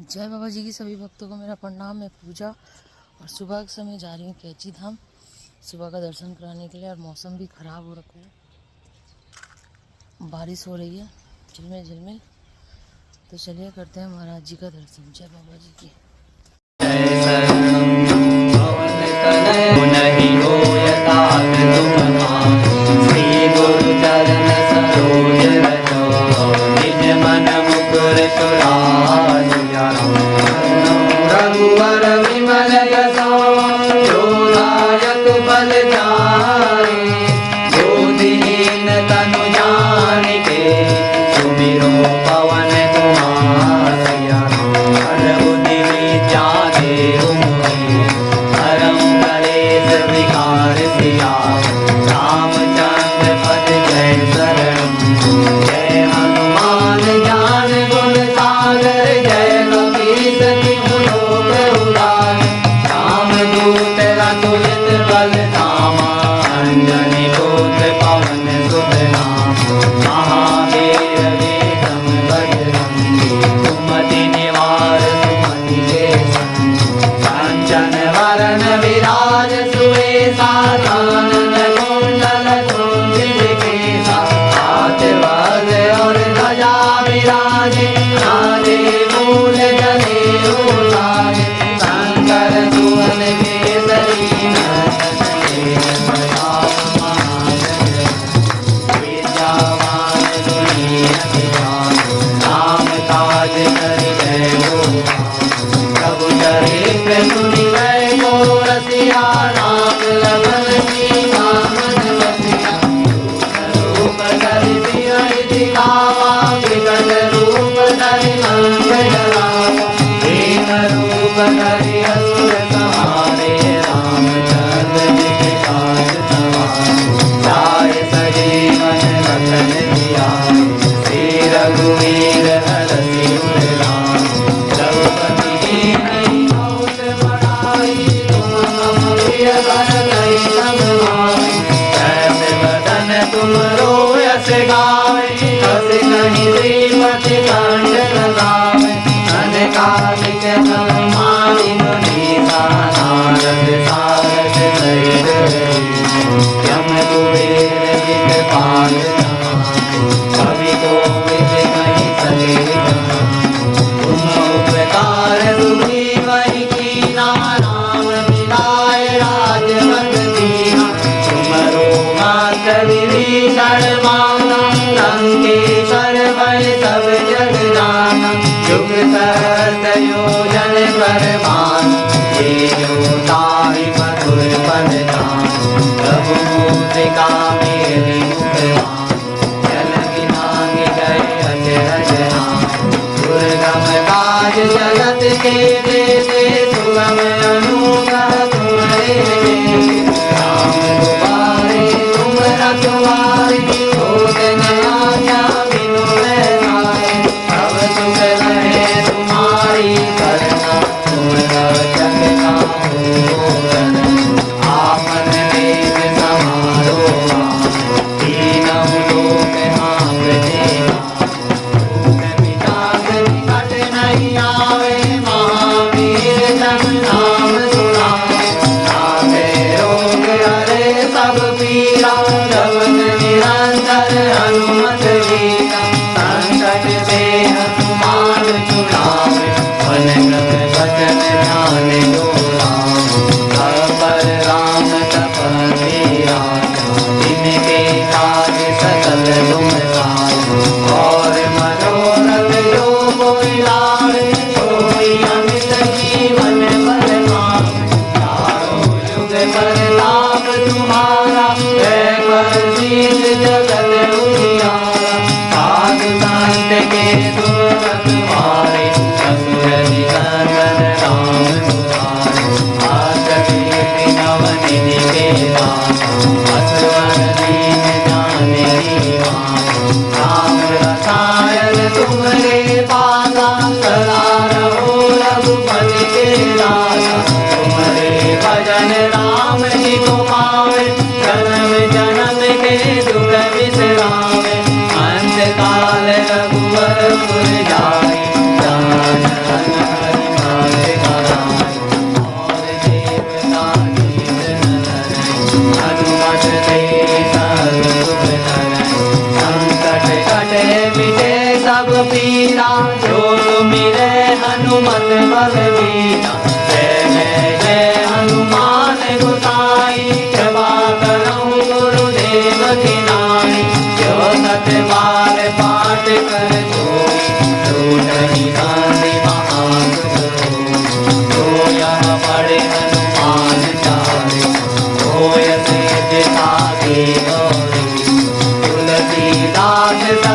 जय बाबा जी की सभी भक्तों को मेरा प्रणाम। मैं पूजा और सुबह के समय जा रही हूँ कैची धाम सुबह का दर्शन कराने के लिए। और मौसम भी ख़राब हो रखा है, बारिश हो रही है झिलमिल झिलमिल। तो चलिए करते हैं महाराज जी का दर्शन। जय बाबा जी की। रघुवर विमल यशो जोदायक बल जाए, जो दीन तनु जानिके सुमिरो पवन कुमार। हर बुद्धि विद्या देहु मोहि, हरं कलेश विकार सिया। रामचंद्र पद जय शरणं, जय हनुमान ज्ञान गुण सागर। जय कपीस तिहु लोक उजागर, रामदूत अतुलित बल धामा। अंजनी पुत्र पवन सुत नामा, महावीर विक्रम बजरंगी। सुमति निवार सुमति के संगी, कांचन वरन विराज सुवेशा। कानन कुंडल कुंचित केसा, हाथ वज्र और ध्वजा विराजे। नारे मूल जनेऊ साजे, शंकर सुवन केसरी नंदन। विद्यावान गुणी अति चातुर, राम काज करिबे को प्रभु चरित्र सुनिबे को रसिया। राम लखन सीता मन बसिया, रूप धरि सियहि दिखावा। विकट रूप धरि लंक जरावा, दीन रूप धरि असुर संहारे। रामचंद्र जी के काज सवारे, लाए सजीवन लखन जियाए। श्री रघुवीर हरषि उर लाए, रघुपति कीन्ही बहुत बड़ाई। तुम मम प्रिय भरत सब भाई, जैसे बदन तुम रोयस गावे। हस कहि श्रीपति कंठ लगावे, अनकालिक समाधि मुनीसा। नारद सारद सहित यम कुबेर जित पाल समाये। कवि कोविद कहि सके तुम उपकार सुखी वही कीना। राम मिलाए राजपद दीना, तुमरो मात्र विभीषण माना। लंकेश्वर भय सब जग जाना, युग सहस्र योजन पर भान। ये जो ताहि मधुर पद जान, प्रभु मुद्रिका मेरि मुख मान। जल बिनाहि गए अचरज नाम, दुर्गम काज जगत के देते। सुगम अनुग्रह तुम्हारे देते, राम दुआरे तुम रखवारे। होत न आज्ञा बिनु पैसारे, अब सुख रहे तुम्हारी करना। तुम रक्षक काहू को डरना, आपन तेज समारो आन। तीनहुँ लोक हाँकते भूख पिशाच निकट नहीं आवे। महावीर जब नाम सुनावे, नाथे रोग हरे सब पीरा। जपत निरंतर हनुमत वीरा, संकट ते हनुमान छुड़ावे। मन क्रम वचन ध्यान जो लावे, पर राम तपस्वी राजा। तिनके काज सकल तुम साजा, और मनोरथ जो कोई लावे। सोई अमित जीवन बल पावे, चारों युग प्रताप तुम्हारा। है प्रसिद्ध जगत उजियारा, साधु संत के तुम रखवारे। असुर निकंदन राम दुलारे, आसुरी नव निधि के दाता। असवर दीन जानेगी माता, राम रसायन तुम्हारे पासा। सदा रहो रघुपति के दासा, तुम्हारे भजन राम जी को पावे। जन्म जन्म के दुख बिसरावे, अंत काल रघुवर पुर जाई। मिटे सब पीरा, जो मिले हनुमत बल बीरा। जय हनुमान गोसाई, कृपा करहु गुरुदेव की नाई। जो सत बार पाठ कर सोई, छूटहि नाहि महासुख होई। जो यह पढ़े हनुमान चालीसा, होय सिद्धि साखी गौरी। तुलसीदास